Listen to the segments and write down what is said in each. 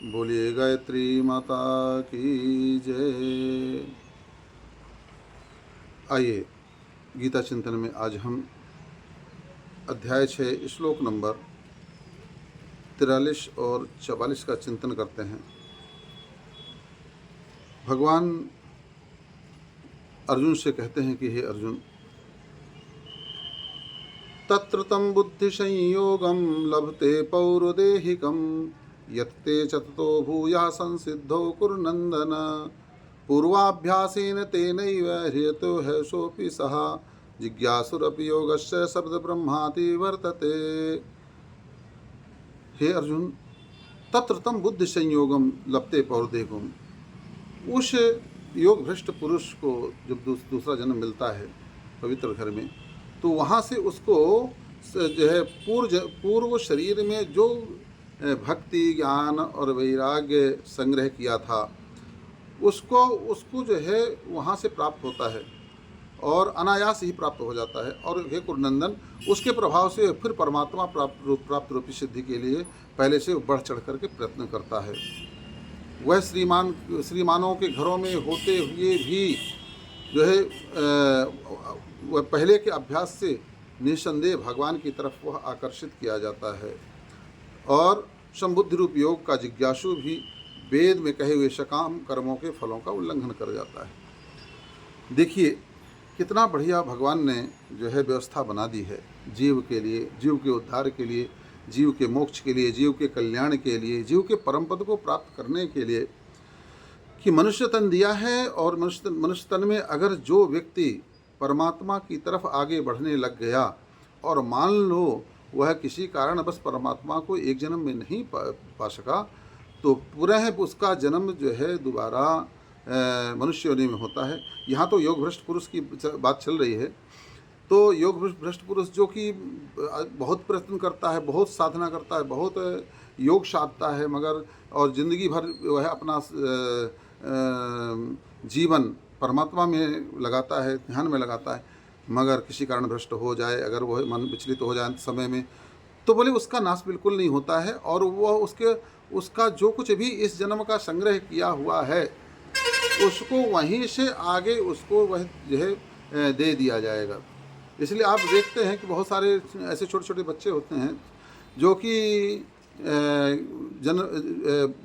बोलिए गायत्री माता की जय। आइए गीता चिंतन में आज हम अध्याय 6 श्लोक नंबर 43 और 44 का चिंतन करते हैं। भगवान अर्जुन से कहते हैं कि हे अर्जुन, तत्र तं बुद्धि संयोगम लभते पौरुदेहिकम यत्ते चततो भूया संसिद्धो कुरुनंदन पूर्वाभ्यासेन तेनैव ह्रियतो ह्यशोऽपि सः जिज्ञासुरपि योगस्य शब्द ब्रह्माति वर्तते। हे अर्जुन, तत्र तम बुद्धि संयोगम लपते पौर्देगम, उस योग भ्रष्ट पुरुष को जब दूसरा जन्म मिलता है पवित्र घर में, तो वहाँ से उसको जो है पूर्व शरीर में जो भक्ति ज्ञान और वैराग्य संग्रह किया था उसको जो है वहाँ से प्राप्त होता है और अनायास ही प्राप्त हो जाता है। और हे कुरुनंदन, उसके प्रभाव से फिर परमात्मा प्राप्त रूपी सिद्धि के लिए पहले से बढ़ चढ़ करके प्रयत्न करता है। वह श्रीमानों के घरों में होते हुए भी जो है वह पहले के अभ्यास से निसंदेह भगवान की तरफ वह आकर्षित किया जाता है। और संबुद्धि रूप योग का जिज्ञासु भी वेद में कहे हुए सकाम कर्मों के फलों का उल्लंघन कर जाता है। देखिए कितना बढ़िया भगवान ने जो है व्यवस्था बना दी है जीव के लिए, जीव के उद्धार के लिए, जीव के मोक्ष के लिए, जीव के कल्याण के लिए, जीव के परम पद को प्राप्त करने के लिए कि मनुष्य तन दिया है। और मनुष्य तन में अगर जो व्यक्ति परमात्मा की तरफ आगे बढ़ने लग गया और मान लो वह किसी कारण बस परमात्मा को एक जन्म में नहीं पा सका, तो पुनः उसका जन्म जो है दोबारा मनुष्य योनि में होता है। यहाँ तो योग भ्रष्ट पुरुष की बात चल रही है। तो योग भ्रष्ट पुरुष जो कि बहुत प्रयत्न करता है, बहुत साधना करता है, बहुत योग साधता है, मगर और ज़िंदगी भर वह अपना जीवन परमात्मा में लगाता है, ध्यान में लगाता है, मगर किसी कारण भ्रष्ट हो जाए, अगर वह मन विचलित हो जाए समय में, तो बोले उसका नाश बिल्कुल नहीं होता है। और वह उसका जो कुछ भी इस जन्म का संग्रह किया हुआ है उसको वहीं से आगे उसको वह जो है दे दिया जाएगा। इसलिए आप देखते हैं कि बहुत सारे ऐसे छोटे छोटे बच्चे होते हैं जो कि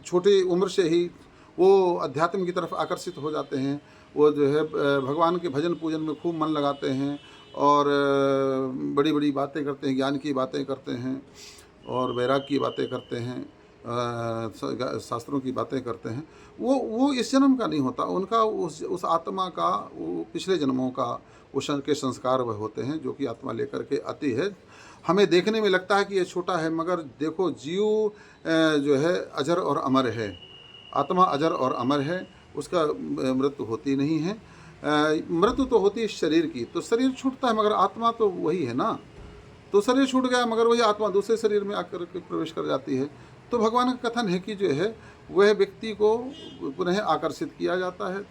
छोटी उम्र से ही वो अध्यात्म की तरफ आकर्षित हो जाते हैं। वो जो है भगवान के भजन पूजन में खूब मन लगाते हैं और बड़ी बड़ी बातें करते हैं, ज्ञान की बातें करते हैं और वैराग की बातें करते हैं, शास्त्रों की बातें करते हैं। वो इस जन्म का नहीं होता, उनका उस आत्मा का वो पिछले जन्मों का उस के संस्कार वह होते हैं जो कि आत्मा लेकर के आती है। हमें देखने में लगता है कि ये छोटा है, मगर देखो जीव जो है अजर और अमर है, आत्मा अजर और अमर है, उसका मृत्यु होती नहीं है। मृत्यु तो होती है शरीर की, तो शरीर छूटता है, मगर आत्मा तो वही है ना। तो शरीर छूट गया मगर वही आत्मा दूसरे शरीर में आकर के प्रवेश कर जाती है। तो भगवान का कथन है कि जो है वह व्यक्ति को पुनः आकर्षित किया जाता है,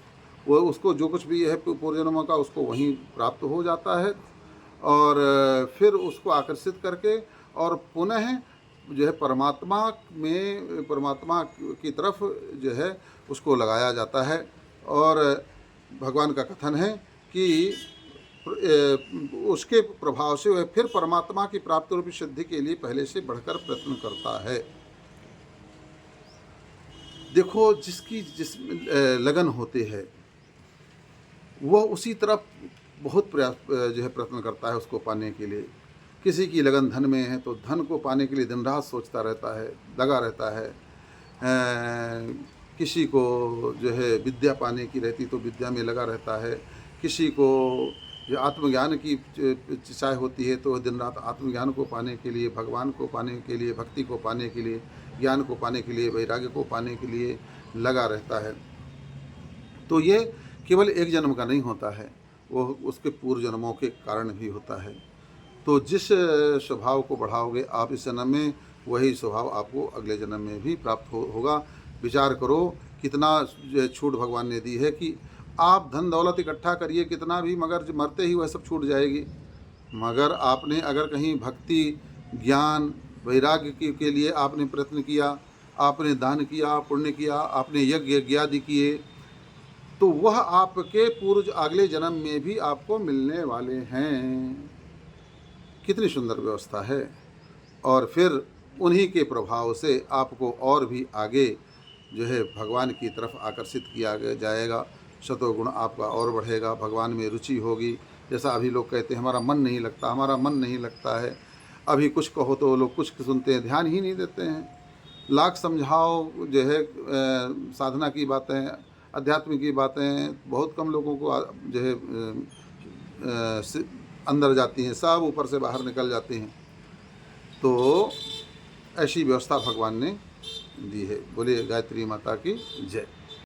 वह उसको जो कुछ भी है पूर्वजन्मों का उसको वहीं प्राप्त हो जाता है और फिर उसको आकर्षित करके और पुनः जो है परमात्मा की तरफ जो है उसको लगाया जाता है। और भगवान का कथन है कि उसके प्रभाव से वह फिर परमात्मा की प्राप्ति रूपी सिद्धि के लिए पहले से बढ़कर प्रयत्न करता है। देखो जिसकी लगन होती है वह उसी तरफ बहुत प्रयास जो है प्रयत्न करता है उसको पाने के लिए। किसी की लगन धन में है तो धन को पाने के लिए दिन रात सोचता रहता है, लगा रहता है। किसी को जो है विद्या पाने की रहती तो विद्या में लगा रहता है। किसी को जो आत्मज्ञान की चाह होती है तो दिन रात आत्मज्ञान को पाने के लिए, भगवान को पाने के लिए, भक्ति को पाने के लिए, ज्ञान को पाने के लिए, वैराग्य को पाने के लिए लगा रहता है। तो ये केवल एक जन्म का नहीं होता है, वो उसके पूर्व जन्मों के कारण भी होता है। तो जिस स्वभाव को बढ़ाओगे आप इस जन्म में, वही स्वभाव आपको अगले जन्म में भी प्राप्त होगा। विचार करो कितना छूट भगवान ने दी है कि आप धन दौलत इकट्ठा करिए कितना भी, मगर मरते ही वह सब छूट जाएगी। मगर आपने अगर कहीं भक्ति ज्ञान वैराग्य के लिए आपने प्रयत्न किया आपने दान किया, पुण्य किया, आपने यज्ञ यज्ञादि किए, तो वह आपके पूर्व अगले जन्म में भी आपको मिलने वाले हैं। कितनी सुंदर व्यवस्था है। और फिर उन्हीं के प्रभाव से आपको और भी आगे जो है भगवान की तरफ आकर्षित किया जाएगा। सतोगुण आपका और बढ़ेगा, भगवान में रुचि होगी। जैसा अभी लोग कहते हैं हमारा मन नहीं लगता, हमारा मन नहीं लगता है। अभी कुछ कहो तो लोग कुछ सुनते हैं, ध्यान ही नहीं देते हैं। लाख समझाओ जो है साधना की बातें, अध्यात्म की बातें बहुत कम लोगों को जो है अंदर जाती हैं, सब ऊपर से बाहर निकल जाती हैं। तो ऐसी व्यवस्था भगवान ने दी है। बोलिए गायत्री माता की जय।